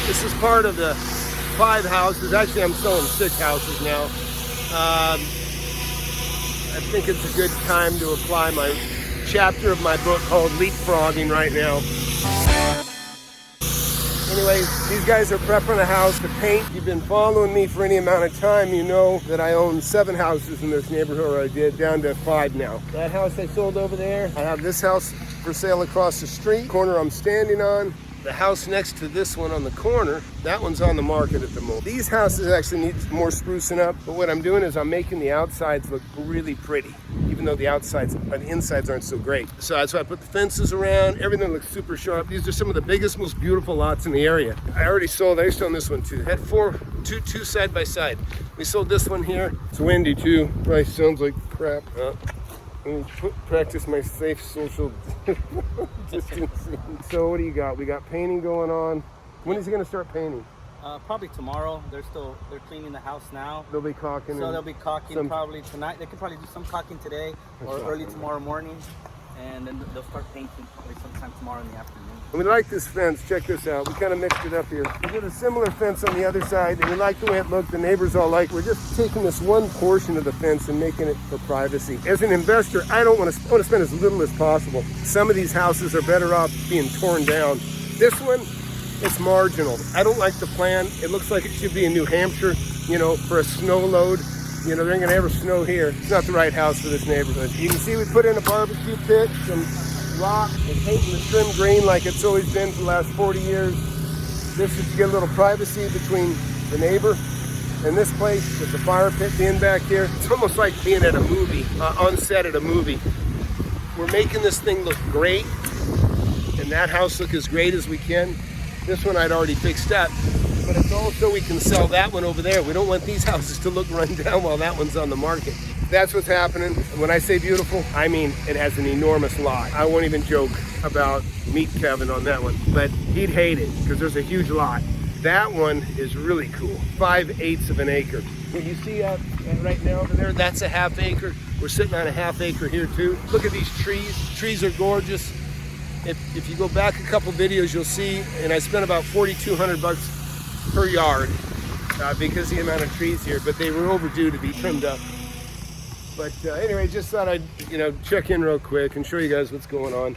This is part of the 5 houses. Actually, I'm selling 6 houses now. I think it's a good time to apply my chapter of my book called Leapfrogging right now. Anyways, these guys are prepping a house to paint. If you've been following me for any amount of time, you know that I own 7 houses in this neighborhood, or I did, down to 5 now. That house I sold over there. I have this house for sale across the street, corner I'm standing on. The house next to this one on the corner, that one's on the market at the moment. These houses actually need more sprucing up, but what I'm doing is I'm making the outsides look really pretty, even though the insides aren't so great. So that's why I put the fences around, everything looks super sharp. These are some of the biggest, most beautiful lots in the area. I used to own this one too. Had two side by side. We sold this one here. It's windy too, probably sounds like crap. Let me practice my safe social distancing. So what do you got? We got painting going on. When is he gonna start painting? Probably tomorrow. They're cleaning the house now. They'll be caulking. So they'll be caulking probably tonight. They could probably do some caulking today or early tomorrow morning. And then they'll start painting probably sometime tomorrow in the afternoon. And we like this fence. Check this out. We kind of mixed it up here. We did a similar fence on the other side, and we like the way it looked. The neighbors all like. We're just taking this one portion of the fence and making it for privacy. As an investor, I want to spend as little as possible. Some of these houses are better off being torn down. This one, it's marginal. I don't like the plan. It looks like it should be in New Hampshire, you know, for a snow load. You know, there ain't gonna ever snow here. It's not the right house for this neighborhood. You can see we put in a barbecue pit, some rock, and painting the trim green like it's always been for the last 40 years. This is to get a little privacy between the neighbor and this place with the fire pit being back here. It's almost like being at a movie, on set at a movie. We're making this thing look great, and that house look as great as we can. This one I'd already fixed up. But it's also we can sell that one over there. We don't want these houses to look run down while that one's on the market. That's what's happening. When I say beautiful, I mean it has an enormous lot. I won't even joke about Meet Kevin on that one, but he'd hate it because there's a huge lot. That one is really cool, 5/8 of an acre. What you see right now over there, that's a ½ acre. We're sitting on a ½ acre here too. Look at these trees. Trees are gorgeous. If you go back a couple videos, you'll see, and I spent about $4,200 per yard because of the amount of trees here, but they were overdue to be trimmed up. But anyway, just thought I'd check in real quick and show you guys what's going on.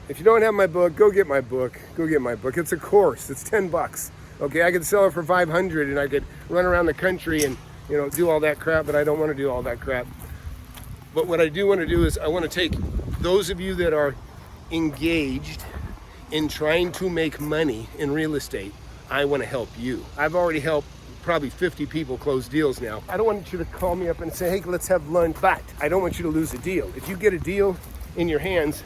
If you don't have my book, go get my book. Go get my book. It's a course. It's $10. Okay, I could sell it for $500 and I could run around the country and do all that crap, but I don't want to do all that crap. But what I do want to do is I want to take those of you that are engaged in trying to make money in real estate. I want to help you. I've already helped probably 50 people close deals now. I don't want you to call me up and say, hey, let's have lunch, but I don't want you to lose a deal. If you get a deal in your hands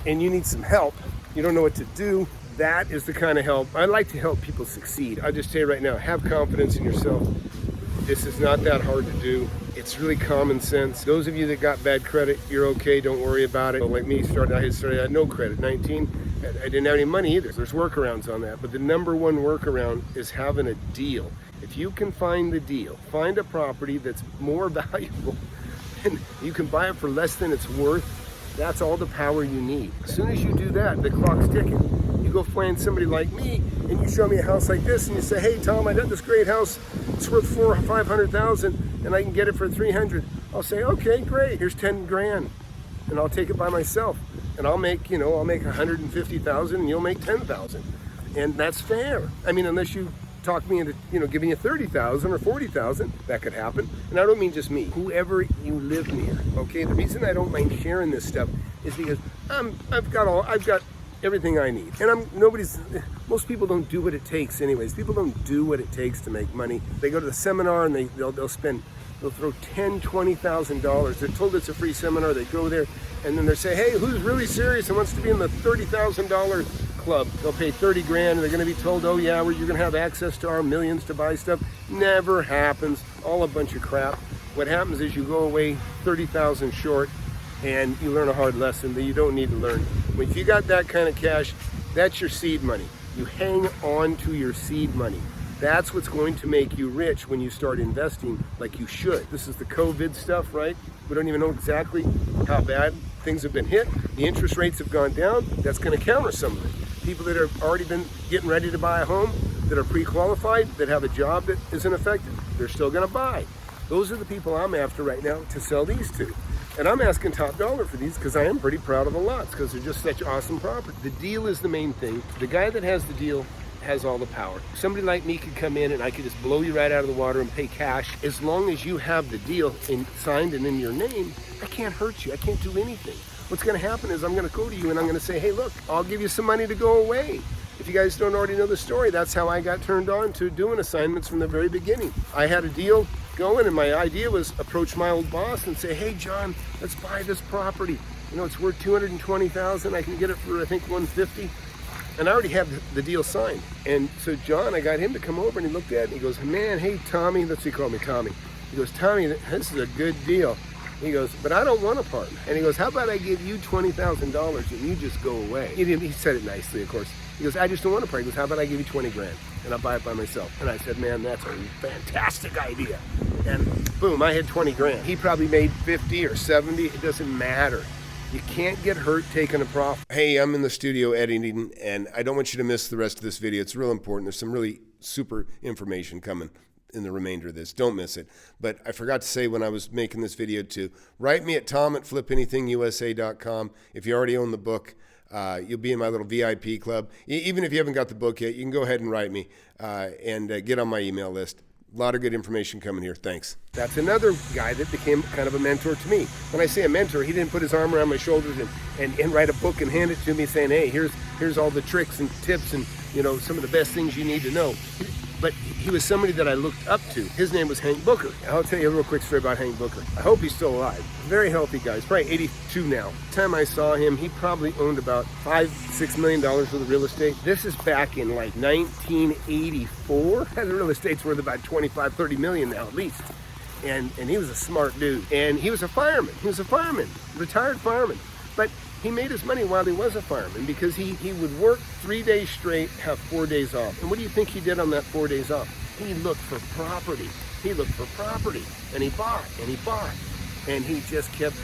and you need some help, you don't know what to do, that is the kind of help. I like to help people succeed. I'll just say right now, have confidence in yourself. This is not that hard to do. It's really common sense. Those of you that got bad credit, you're okay, don't worry about it. Like me, I had no credit, 19. I didn't have any money either. There's workarounds on that. But the number one workaround is having a deal. If you can find the deal, find a property that's more valuable and you can buy it for less than it's worth, that's all the power you need. As soon as you do that, the clock's ticking. You go find somebody like me and you show me a house like this and you say, hey Tom, I got this great house. It's worth $400,000 or $500,000 and I can get it for $300,000. I'll say, okay, great. Here's 10 grand and I'll take it by myself. And I'll make $150,000 and you'll make 10,000. And that's fair. I mean, unless you talk me into, giving you 30,000 or 40,000, that could happen. And I don't mean just me, whoever you live near, okay? The reason I don't mind sharing this stuff is because I've got everything I need. And most people don't do what it takes anyways. People don't do what it takes to make money. They go to the seminar and they'll throw $10,000, $20,000. They're told it's a free seminar. They go there and then they say, hey, who's really serious and wants to be in the $30,000 club? They'll pay 30 grand and they're going to be told, oh yeah, you're going to have access to our millions to buy stuff. Never happens. All a bunch of crap. What happens is you go away 30,000 short and you learn a hard lesson that you don't need to learn. If you got that kind of cash, that's your seed money. You hang on to your seed money. That's what's going to make you rich when you start investing like you should. This is the COVID stuff, right? We don't even know exactly how bad things have been hit, the interest rates have gone down, that's going to counter some of it. People that have already been getting ready to buy a home, that are pre-qualified, that have a job that isn't affected, they're still going to buy. Those are the people I'm after right now to sell these to. And I'm asking top dollar for these because I am pretty proud of the lots because they're just such awesome property. The deal is the main thing. The guy that has the deal has all the power. Somebody like me could come in and I could just blow you right out of the water and pay cash. As long as you have the deal signed and in your name, I can't hurt you. I can't do anything. What's going to happen is I'm going to go to you and I'm going to say, hey, look, I'll give you some money to go away. If you guys don't already know the story, that's how I got turned on to doing assignments from the very beginning. I had a deal going and my idea was approach my old boss and say, hey, John, let's buy this property. You know, it's worth $220,000. I can get it for, I think, $150,000. And I already had the deal signed. And so John, I got him to come over and he looked at it and he goes, man, hey, Tommy, let's see, call me Tommy. He goes, Tommy, this is a good deal. He goes, but I don't want a partner. And he goes, how about I give you $20,000 and you just go away? He said it nicely, of course. He goes, I just don't want a partner. He goes, how about I give you 20 grand and I'll buy it by myself? And I said, man, that's a fantastic idea. And boom, I had 20 grand. He probably made 50 or 70. It doesn't matter. You can't get hurt taking a profit. Hey, I'm in the studio editing, and I don't want you to miss the rest of this video. It's real important. There's some really super information coming in the remainder of this. Don't miss it. But I forgot to say when I was making this video to write me at tom@FlipAnythingUSA.com. If you already own the book, you'll be in my little VIP club. Even if you haven't got the book yet, you can go ahead and write me and get on my email list. A lot of good information coming here. Thanks. That's another guy that became kind of a mentor to me. When I say a mentor, he didn't put his arm around my shoulders and write a book and hand it to me saying, hey, here's all the tricks and tips and, you know, some of the best things you need to know. But he was somebody that I looked up to. His name was Hank Booker. I'll tell you a real quick story about Hank Booker. I hope he's still alive. Very healthy guy. He's probably 82 now. The time I saw him, he probably owned about $5-6 million worth of real estate. This is back in like 1984. The real estate's worth about 25-30 million now at least. And he was a smart dude. And he was a fireman. He was a fireman, retired fireman. But he made his money while he was a fireman because he would work 3 days straight, have 4 days off. And what do you think he did on that 4 days off? He looked for property. He looked for property, and he bought, and he bought, and he just kept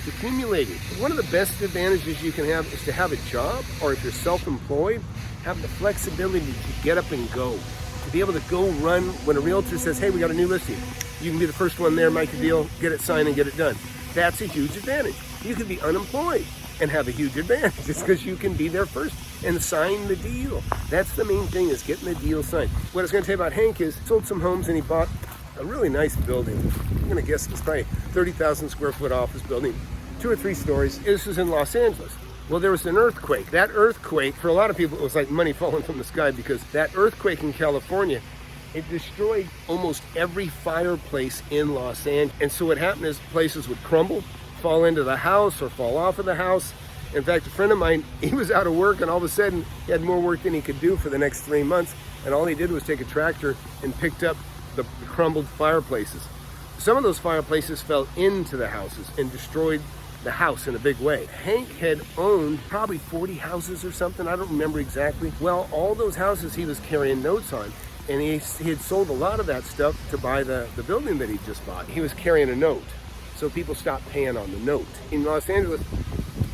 accumulating. One of the best advantages you can have is to have a job, or if you're self-employed, have the flexibility to get up and go, to be able to go run when a realtor says, hey, we got a new listing. You can be the first one there, make a deal, get it signed, and get it done. That's a huge advantage. You could be unemployed and have a huge advantage just because you can be there first and sign the deal. That's the main thing, is getting the deal signed. What I was going to tell you about Hank is he sold some homes and he bought a really nice building. I'm going to guess it's probably 30,000 square foot office building, 2 or 3 stories. This is in Los Angeles. Well, there was an earthquake. That earthquake, for a lot of people, it was like money falling from the sky because that earthquake in California, it destroyed almost every fireplace in Los Angeles. And so what happened is places would crumble, fall into the house or fall off of the house. In fact, a friend of mine, he was out of work and all of a sudden he had more work than he could do for the next 3 months. And all he did was take a tractor and picked up the crumbled fireplaces. Some of those fireplaces fell into the houses and destroyed the house in a big way. Hank had owned probably 40 houses or something. I don't remember exactly. Well, all those houses he was carrying notes on. And he had sold a lot of that stuff to buy the building that he just bought. He was carrying a note. So people stopped paying on the note. In Los Angeles,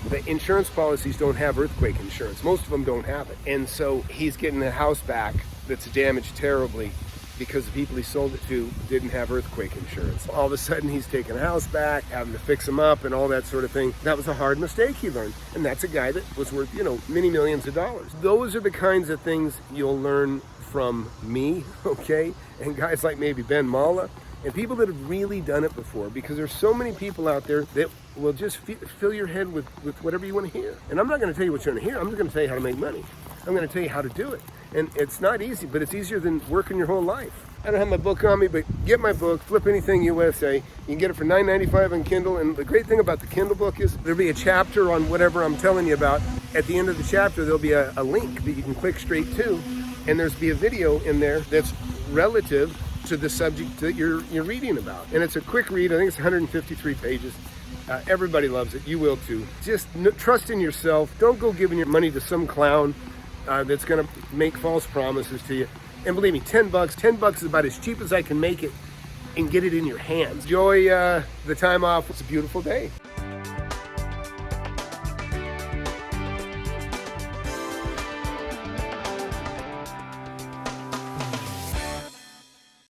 the insurance policies don't have earthquake insurance. Most of them don't have it. And so he's getting the house back that's damaged terribly because the people he sold it to didn't have earthquake insurance. All of a sudden he's taking a house back, having to fix them up and all that sort of thing. That was a hard mistake he learned. And that's a guy that was worth, you know, many millions of dollars. Those are the kinds of things you'll learn from me, okay? And guys like maybe Ben Mallah, and people that have really done it before, because there's so many people out there that will just fill your head with whatever you want to hear. And I'm not going to tell you what you want to hear. I'm just going to tell you how to make money. I'm going to tell you how to do it. And it's not easy, but it's easier than working your whole life. I don't have my book on me, but get my book, Flip Anything USA. You can get it for $9.95 on Kindle. And the great thing about the Kindle book is there'll be a chapter on whatever I'm telling you about. At the end of the chapter, there'll be a link that you can click straight to. And there's be a video in there that's relative to the subject that you're reading about. And it's a quick read. I think it's 153 pages. Everybody loves it. You will too. Just trust in yourself. Don't go giving your money to some clown that's going to make false promises to you. And believe me, $10 is about as cheap as I can make it and get it in your hands. Enjoy the time off. It's a beautiful day.